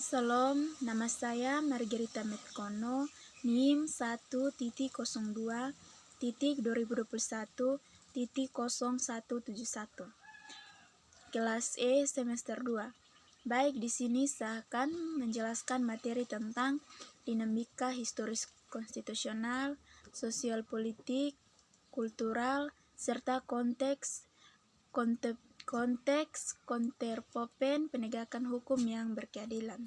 Salam, nama saya Margarita Metkono, NIM 1.02.2021.0171, kelas E semester 2. Baik, di sini saya akan menjelaskan materi tentang dinamika historis konstitusional, sosial politik, kultural, serta konteks konterpopen penegakan hukum yang berkeadilan.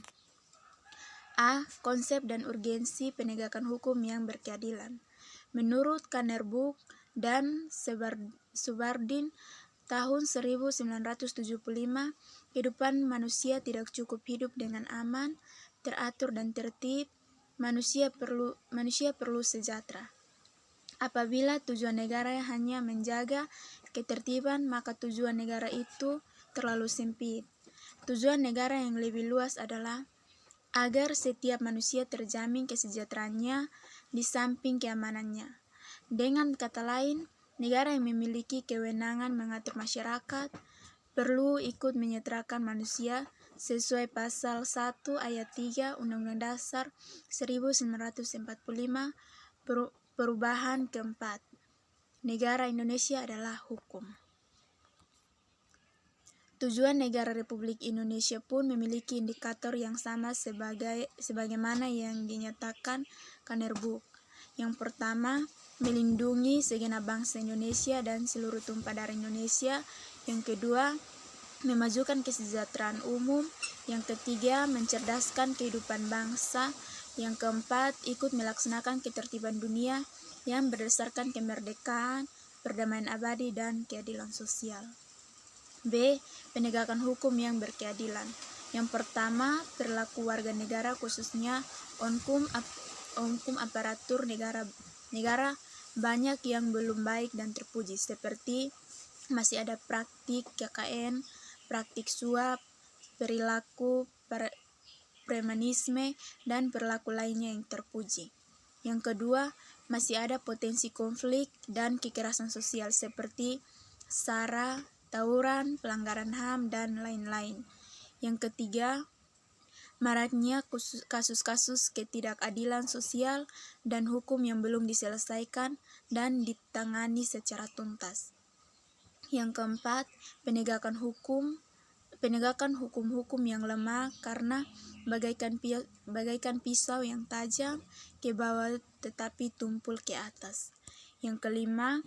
A. Konsep dan urgensi penegakan hukum yang berkeadilan. Menurut Kanerbuk dan Subardin tahun 1975, kehidupan manusia tidak cukup hidup dengan aman, teratur dan tertib. Manusia perlu sejahtera. Apabila tujuan negara hanya menjaga ketertiban, maka tujuan negara itu terlalu sempit. Tujuan negara yang lebih luas adalah agar setiap manusia terjamin kesejahteraannya di samping keamanannya. Dengan kata lain, negara yang memiliki kewenangan mengatur masyarakat perlu ikut menyejahterakan manusia sesuai pasal 1 ayat 3 Undang-Undang Dasar 1945 perubahan keempat. Negara Indonesia adalah hukum. Tujuan negara Republik Indonesia pun memiliki indikator yang sama sebagaimana yang dinyatakan Kanerbuk. Yang pertama, melindungi segenap bangsa Indonesia dan seluruh tumpah darah Indonesia. Yang kedua, memajukan kesejahteraan umum. Yang ketiga, mencerdaskan kehidupan bangsa. Yang keempat, ikut melaksanakan ketertiban dunia yang berdasarkan kemerdekaan, perdamaian abadi, dan keadilan sosial. B. Penegakan hukum yang berkeadilan. Yang pertama, perilaku warga negara khususnya onkum aparatur negara banyak yang belum baik dan terpuji, seperti masih ada praktik KKN, praktik suap, perilaku premanisme, dan perilaku lainnya yang terpuji. Yang kedua, masih ada potensi konflik dan kekerasan sosial seperti SARA, tawuran, pelanggaran HAM, dan lain-lain. Yang ketiga, maraknya kasus-kasus ketidakadilan sosial dan hukum yang belum diselesaikan dan ditangani secara tuntas. Yang keempat, penegakan hukum-hukum yang lemah karena bagaikan pisau yang tajam ke bawah tetapi tumpul ke atas. Yang kelima,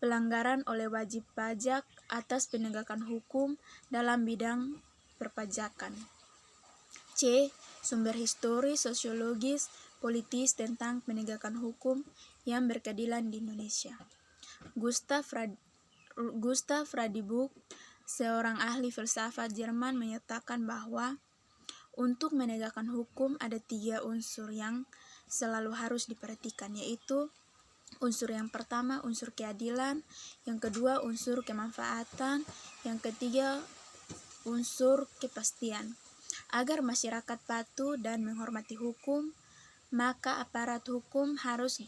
pelanggaran oleh wajib pajak atas penegakan hukum dalam bidang perpajakan. C. Sumber historis, sosiologis, politis tentang penegakan hukum yang berkeadilan di Indonesia. Gustav Radibuk, seorang ahli filsafat Jerman, menyatakan bahwa untuk menegakkan hukum ada 3 unsur yang selalu harus diperhatikan, yaitu unsur yang pertama, unsur keadilan. Yang kedua, unsur kemanfaatan. Yang ketiga, unsur kepastian. Agar masyarakat patuh dan menghormati hukum, maka aparat hukum harus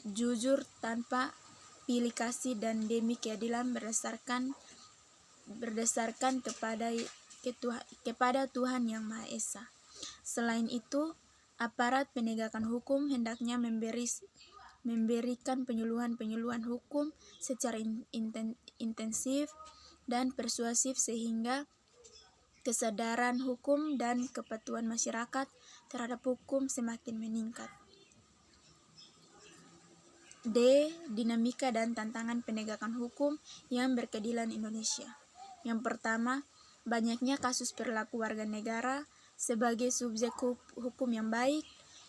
jujur tanpa pilih kasih dan demi keadilan berdasarkan kepada Tuhan Yang Maha Esa. Selain itu, aparat penegakan hukum hendaknya memberikan penyuluhan hukum secara intensif dan persuasif sehingga kesadaran hukum dan kepatuhan masyarakat terhadap hukum semakin meningkat. D. Dinamika dan tantangan penegakan hukum yang berkeadilan Indonesia. Yang pertama, banyaknya kasus perilaku warga negara sebagai subjek hukum yang baik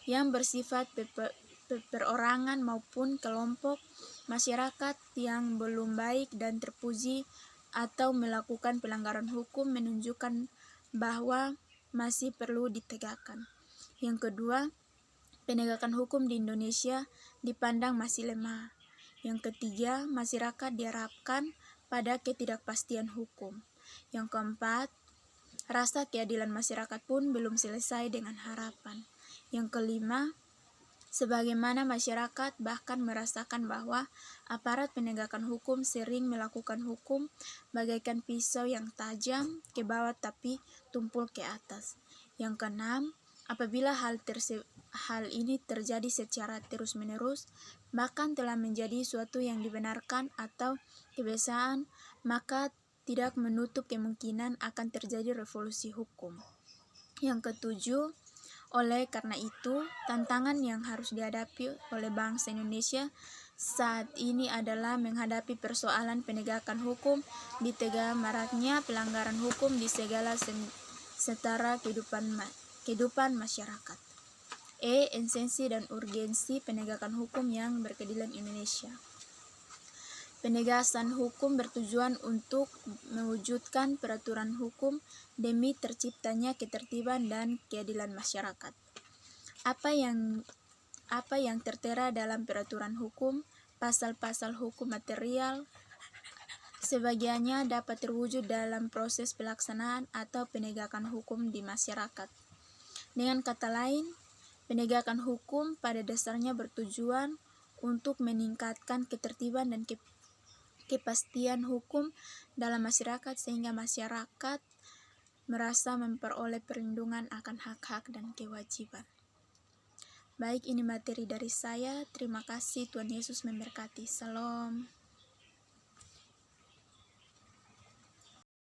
yang bersifat perorangan maupun kelompok masyarakat yang belum baik dan terpuji atau melakukan pelanggaran hukum menunjukkan bahwa masih perlu ditegakkan. Yang kedua, penegakan hukum di Indonesia dipandang masih lemah. Yang ketiga, masyarakat diharapkan pada ketidakpastian hukum. Yang keempat, rasa keadilan masyarakat pun belum selesai dengan harapan. Yang kelima, sebagaimana masyarakat bahkan merasakan bahwa aparat penegakan hukum sering melakukan hukum bagaikan pisau yang tajam ke bawah tapi tumpul ke atas. Yang keenam, apabila hal ini terjadi secara terus-menerus, bahkan telah menjadi suatu yang dibenarkan atau kebiasaan, maka tidak menutup kemungkinan akan terjadi revolusi hukum. Yang ketujuh, oleh karena itu, tantangan yang harus dihadapi oleh bangsa Indonesia saat ini adalah menghadapi persoalan penegakan hukum di tengah maraknya pelanggaran hukum di segala setara kehidupan masyarakat. Esensi dan urgensi penegakan hukum yang berkeadilan Indonesia. Penegasan hukum bertujuan untuk mewujudkan peraturan hukum demi terciptanya ketertiban dan keadilan masyarakat. Apa yang tertera dalam peraturan hukum, pasal-pasal hukum material, sebagiannya dapat terwujud dalam proses pelaksanaan atau penegakan hukum di masyarakat. Dengan kata lain, penegakan hukum pada dasarnya bertujuan untuk meningkatkan ketertiban dan kepastian hukum dalam masyarakat sehingga masyarakat merasa memperoleh perlindungan akan hak-hak dan kewajiban. Baik, ini materi dari saya. Terima kasih. Tuhan Yesus memberkati. Salam.